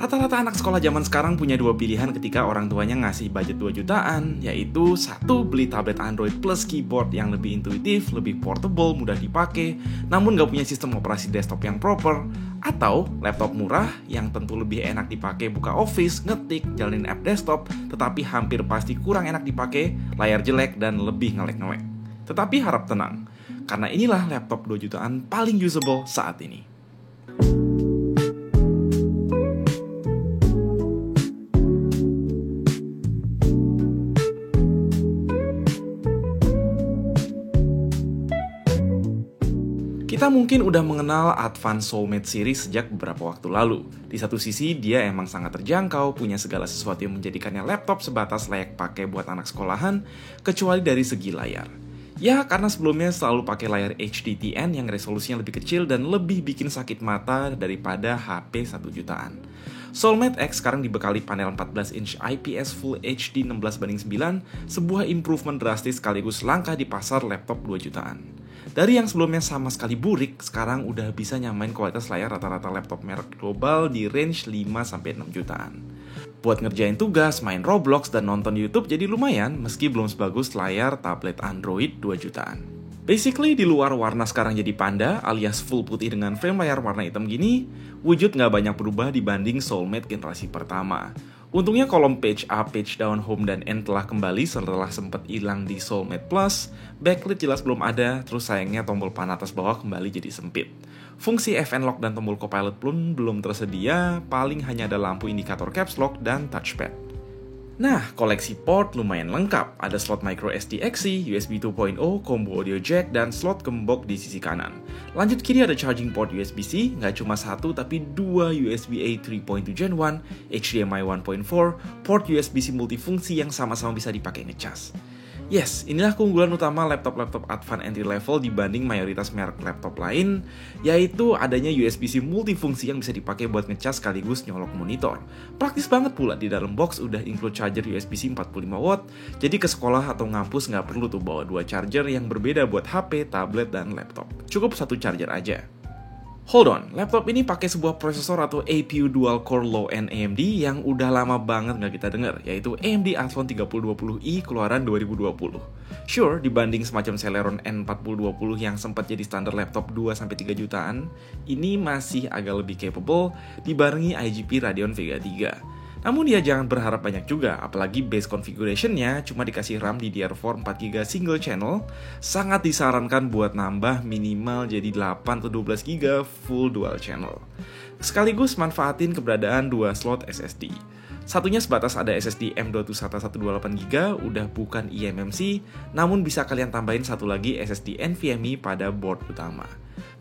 Rata-rata anak sekolah zaman sekarang punya dua pilihan ketika orang tuanya ngasih budget 2 jutaan, yaitu satu, beli tablet Android plus keyboard yang lebih intuitif, lebih portable, mudah dipakai, namun nggak punya sistem operasi desktop yang proper, atau laptop murah yang tentu lebih enak dipakai buka office, ngetik, jalanin app desktop, tetapi hampir pasti kurang enak dipakai, layar jelek, dan lebih ngelek-ngelek. Tetapi harap tenang, karena inilah laptop 2 jutaan paling usable saat ini. Kita mungkin udah mengenal Advance Soulmate series sejak beberapa waktu lalu. Di satu sisi, dia emang sangat terjangkau, punya segala sesuatu yang menjadikannya laptop sebatas layak pakai buat anak sekolahan, kecuali dari segi layar. Ya, karena sebelumnya selalu pakai layar HDTN yang resolusinya lebih kecil dan lebih bikin sakit mata daripada HP 1 jutaan. Soulmate X sekarang dibekali panel 14 inch IPS Full HD 16:9, sebuah improvement drastis sekaligus langka di pasar laptop 2 jutaan. Dari yang sebelumnya sama sekali burik, sekarang udah bisa nyamain kualitas layar rata-rata laptop merek global di range 5-6 jutaan. Buat ngerjain tugas, main Roblox, dan nonton YouTube jadi lumayan meski belum sebagus layar tablet Android 2 jutaan. Basically, di luar warna sekarang jadi panda alias full putih dengan frame layar warna hitam gini, wujud nggak banyak berubah dibanding Soulmate generasi pertama. Untungnya kolom page up, page down, home, dan end telah kembali setelah sempat hilang di Soulmate Plus, backlit jelas belum ada, terus sayangnya tombol panah atas bawah kembali jadi sempit. Fungsi FN Lock dan tombol Copilot pun belum tersedia, paling hanya ada lampu indikator Caps Lock dan touchpad. Nah, koleksi port lumayan lengkap. Ada slot micro SD XC, USB 2.0, combo audio jack, dan slot gembok di sisi kanan. Lanjut kiri ada charging port USB-C, nggak cuma satu tapi dua USB-A 3.2 Gen 1, HDMI 1.4, port USB-C multifungsi yang sama-sama bisa dipakai ngecas. Yes, inilah keunggulan utama laptop-laptop advance entry level dibanding mayoritas merek laptop lain, yaitu adanya USB-C multifungsi yang bisa dipakai buat ngecas sekaligus nyolok monitor. Praktis banget pula, di dalam box udah include charger USB-C 45 watt, jadi ke sekolah atau ngampus nggak perlu tuh bawa dua charger yang berbeda buat HP, tablet, dan laptop. Cukup satu charger aja. Hold on, laptop ini pakai sebuah prosesor atau APU dual core low-end AMD yang udah lama banget nggak kita dengar, yaitu AMD Athlon 3020i keluaran 2020. Sure, dibanding semacam Celeron N4020 yang sempat jadi standar laptop 2-3 jutaan, ini masih agak lebih capable dibarengi IGP Radeon Vega 3. Namun ya jangan berharap banyak juga, apalagi base configuration-nya cuma dikasih RAM DDR4 4GB single channel, sangat disarankan buat nambah minimal jadi 8-12GB full dual channel. Sekaligus manfaatin keberadaan dua slot SSD. Satunya sebatas ada SSD M.2 SATA 128GB, udah bukan eMMC, namun bisa kalian tambahin satu lagi SSD NVMe pada board utama.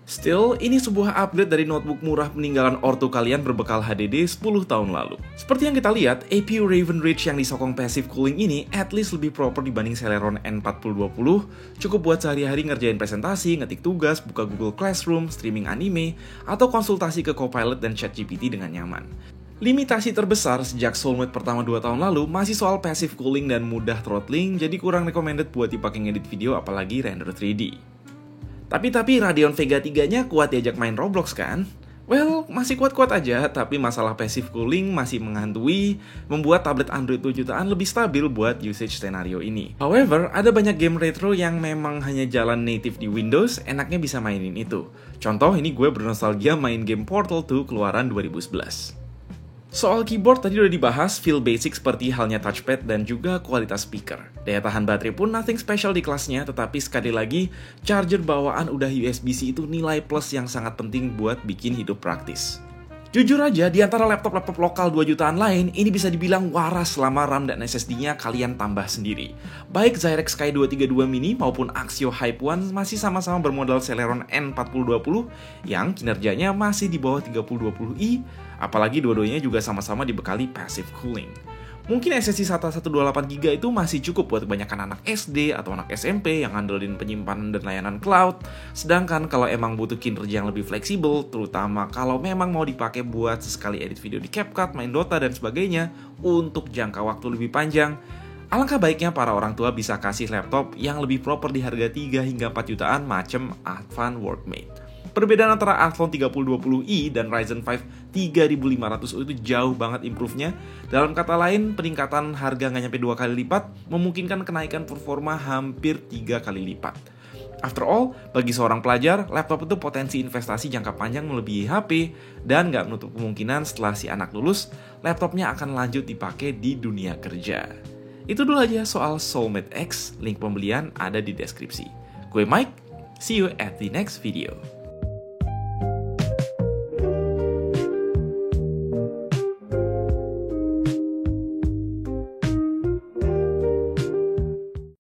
Still, ini sebuah upgrade dari notebook murah peninggalan ortu kalian berbekal HDD 10 tahun lalu. Seperti yang kita lihat, APU Raven Ridge yang disokong passive cooling ini at least lebih proper dibanding Celeron N4020, cukup buat sehari-hari ngerjain presentasi, ngetik tugas, buka Google Classroom, streaming anime, atau konsultasi ke Copilot dan ChatGPT dengan nyaman. Limitasi terbesar sejak Soulmate pertama 2 tahun lalu masih soal passive cooling dan mudah throttling, jadi kurang recommended buat dipakai ngedit video apalagi render 3D. Tapi Radeon Vega 3-nya kuat diajak main Roblox kan? Well, masih kuat-kuat aja, tapi masalah passive cooling masih menghantui, membuat tablet Android 2 jutaan lebih stabil buat usage scenario ini. However, ada banyak game retro yang memang hanya jalan native di Windows, enaknya bisa mainin itu. Contoh, ini gue bernostalgia main game Portal 2 keluaran 2011. Soal keyboard tadi udah dibahas, feel basic seperti halnya touchpad dan juga kualitas speaker. Daya tahan baterai pun nothing special di kelasnya, tetapi sekali lagi, charger bawaan udah USB-C itu nilai plus yang sangat penting buat bikin hidup praktis. Jujur aja, di antara laptop-laptop lokal 2 jutaan lain, ini bisa dibilang waras selama RAM dan SSD-nya kalian tambah sendiri. Baik Zyrex Sky 232 Mini maupun Axio Hype One masih sama-sama bermodal Celeron N4020 yang kinerjanya masih di bawah 3020i, apalagi dua-duanya juga sama-sama dibekali passive cooling. Mungkin SSD SATA 128GB itu masih cukup buat kebanyakan anak SD atau anak SMP yang ngandelin penyimpanan dan layanan cloud. Sedangkan kalau emang butuh kinerja yang lebih fleksibel, terutama kalau memang mau dipakai buat sesekali edit video di CapCut, main Dota, dan sebagainya, untuk jangka waktu lebih panjang, alangkah baiknya para orang tua bisa kasih laptop yang lebih proper di harga 3 hingga 4 jutaan macam Advance Workmate. Perbedaan antara Athlon 3020i dan Ryzen 5 3500U itu jauh banget improve-nya. Dalam kata lain, peningkatan harga nggak nyampe 2 kali lipat memungkinkan kenaikan performa hampir 3 kali lipat. After all, bagi seorang pelajar, laptop itu potensi investasi jangka panjang melebihi HP, dan nggak menutup kemungkinan setelah si anak lulus, laptopnya akan lanjut dipakai di dunia kerja. Itu dulu aja soal Soulmate X, link pembelian ada di deskripsi. Gue Mike, see you at the next video.